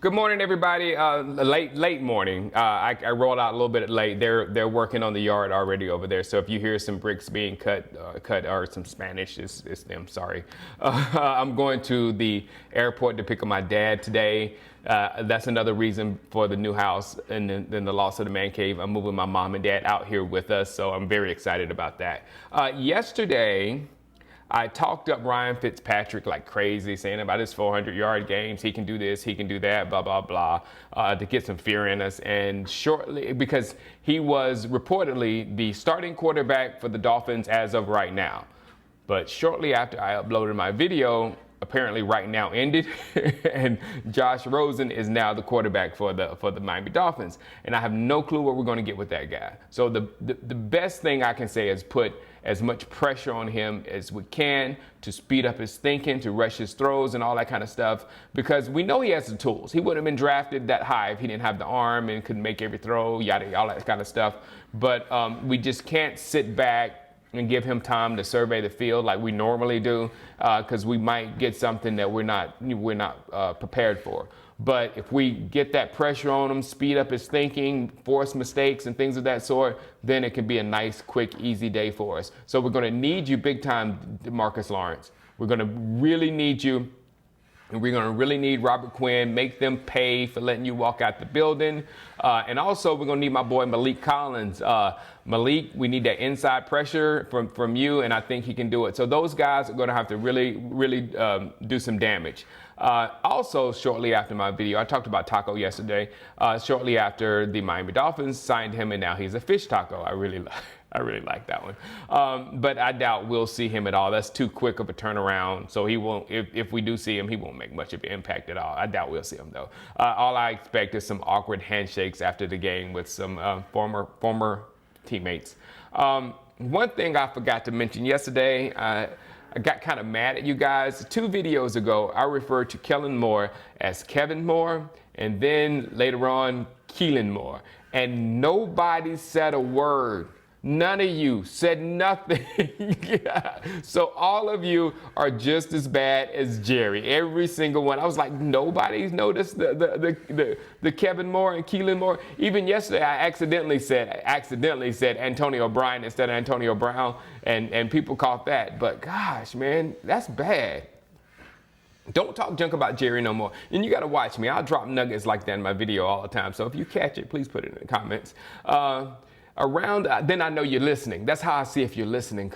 Good morning, everybody. Late morning. I rolled out a little bit late. They're working on the yard already over there. So if you hear some bricks being cut or some Spanish, it's them. Sorry. I'm going to the airport to pick up my dad today. That's another reason for the new house and then the loss of the man cave. I'm moving my mom and dad out here with us, so I'm very excited about that. Yesterday, I talked up Ryan Fitzpatrick like crazy, saying about his 400-yard games. He can do this, he can do that, blah, blah, blah, to get some fear in us. And shortly, because he was reportedly the starting quarterback for the Dolphins as of right now. But shortly after I uploaded my video, apparently right now ended, and Josh Rosen is now the quarterback for the Miami Dolphins. And I have no clue what we're going to get with that guy. So the best thing I can say is put as much pressure on him as we can to speed up his thinking, to rush his throws and all that kind of stuff, because we know he has the tools. He wouldn't have been drafted that high if he didn't have the arm and couldn't make every throw, yada, all that kind of stuff. But we just can't sit back and give him time to survey the field like we normally do, because we might get something that we're not prepared for. But if we get that pressure on him, speed up his thinking, force mistakes and things of that sort, then it can be a nice, quick, easy day for us. So we're going to need you big time, Marcus Lawrence. We're going to really need you. And we're going to really need Robert Quinn, make them pay for letting you walk out the building. And also, we're going to need my boy Malik Collins. Malik, we need that inside pressure from you, and I think he can do it. So those guys are going to have to really do some damage. Also, shortly after my video, I talked about Taco yesterday. Shortly after the Miami Dolphins signed him, and now he's a fish taco. I really like that one. But I doubt we'll see him at all. That's too quick of a turnaround. So he won't, if we do see him, he won't make much of an impact at all. I doubt we'll see him, though. All I expect is some awkward handshakes after the game with some former teammates. One thing I forgot to mention yesterday, I got kind of mad at you guys. 2 videos ago, I referred to Kellen Moore as Kevin Moore, and then later on, Keelan Moore. And nobody said a word. None of you said nothing. Yeah. So all of you are just as bad as Jerry. Every single one. I was like, nobody's noticed the Kevin Moore and Keelan Moore. Even yesterday, I accidentally said Antonio Brown instead of Antonio Brown, and people caught that. But gosh, man, that's bad. Don't talk junk about Jerry no more. And you got to watch me. I'll drop nuggets like that in my video all the time. So if you catch it, please put it in the comments. Then I know you're listening. That's how I see if you're listening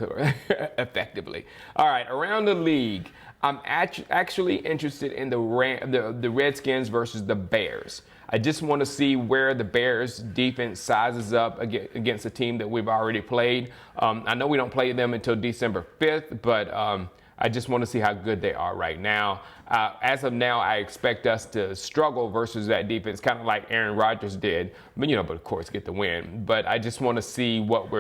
effectively. All right, around the league, I'm actually interested in the Redskins versus the Bears. I just want to see where the Bears defense sizes up against a team that we've already played. I know we don't play them until December 5th, but I just want to see how good they are right now. As of now, I expect us to struggle versus that defense, kind of like Aaron Rodgers did. But of course, get the win. But I just want to see what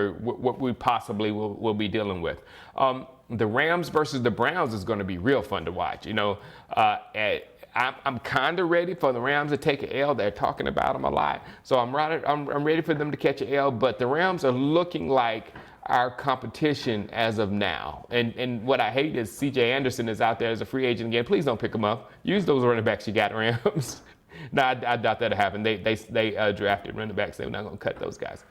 we possibly will be dealing with. The Rams versus the Browns is going to be real fun to watch. I'm kind of ready for the Rams to take an L. They're talking about them a lot, so I'm ready for them to catch an L. But the Rams are looking like our competition as of now. And what I hate is C.J. Anderson is out there as a free agent again. Please don't pick him up. Use those running backs you got, Rams. No, I doubt that'll happen. They drafted running backs. They're not going to cut those guys.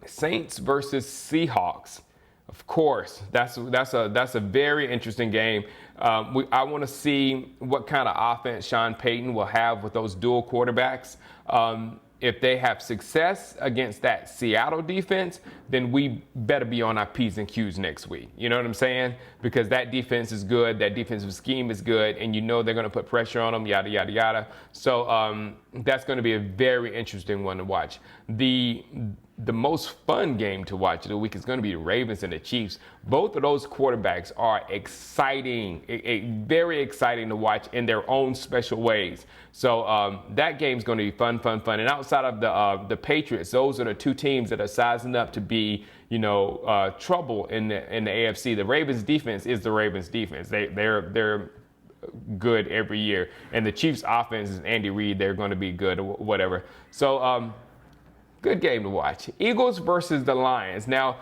Saints versus Seahawks. Of course, that's a very interesting game. I want to see what kind of offense Sean Payton will have with those dual quarterbacks. If they have success against that Seattle defense, then we better be on our P's and Q's next week. You know what I'm saying? Because that defense is good, that defensive scheme is good, and they're going to put pressure on them, yada, yada, yada. So that's going to be a very interesting one to watch. The most fun game to watch of the week is going to be the Ravens and the Chiefs. Both of those quarterbacks are exciting, very exciting to watch in their own special ways. So that game's going to be fun. And outside of the Patriots, those are the 2 teams that are sizing up to be, trouble in the AFC. The Ravens defense is the Ravens defense. They're good every year, and the Chiefs offense is Andy Reid. They're going to be good or whatever. So. Good game to watch. Eagles versus the Lions. Now,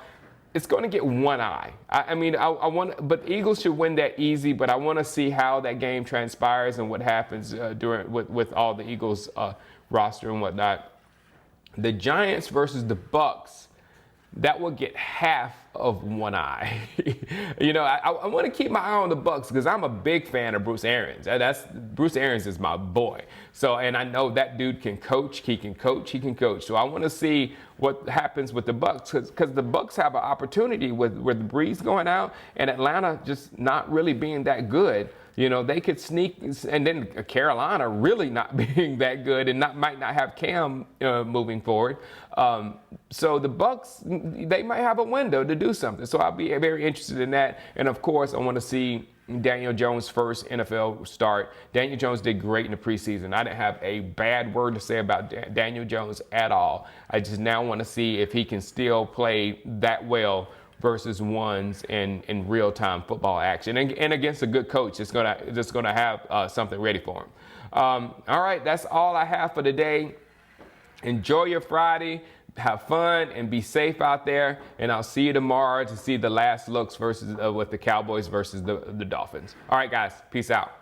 it's going to get one eye. I mean, I want, but the Eagles should win that easy. But I want to see how that game transpires and what happens with all the Eagles roster and whatnot. The Giants versus the Bucks, that will get half of one eye. You know, I want to keep my eye on the Bucks because I'm a big fan of Bruce Arians. Bruce Arians is my boy. So, and I know that dude can coach. He can coach. He can coach. So I want to see what happens with the Bucks because the Bucks have an opportunity with the Breeze going out and Atlanta just not really being that good. You know, they could sneak, and then Carolina really not being that good and might not have Cam moving forward. So the Bucks, they might have a window to do something. So I'll be very interested in that. And of course, I want to see Daniel Jones' first NFL start. Daniel Jones did great in the preseason. I didn't have a bad word to say about Daniel Jones at all. I just now want to see if he can still play that well versus ones in real-time football action and against a good coach that's gonna have something ready for him. All right, that's all I have for today. Enjoy your Friday, have fun, and be safe out there. And I'll see you tomorrow to see the last looks versus with the Cowboys versus the Dolphins. All right, guys, peace out.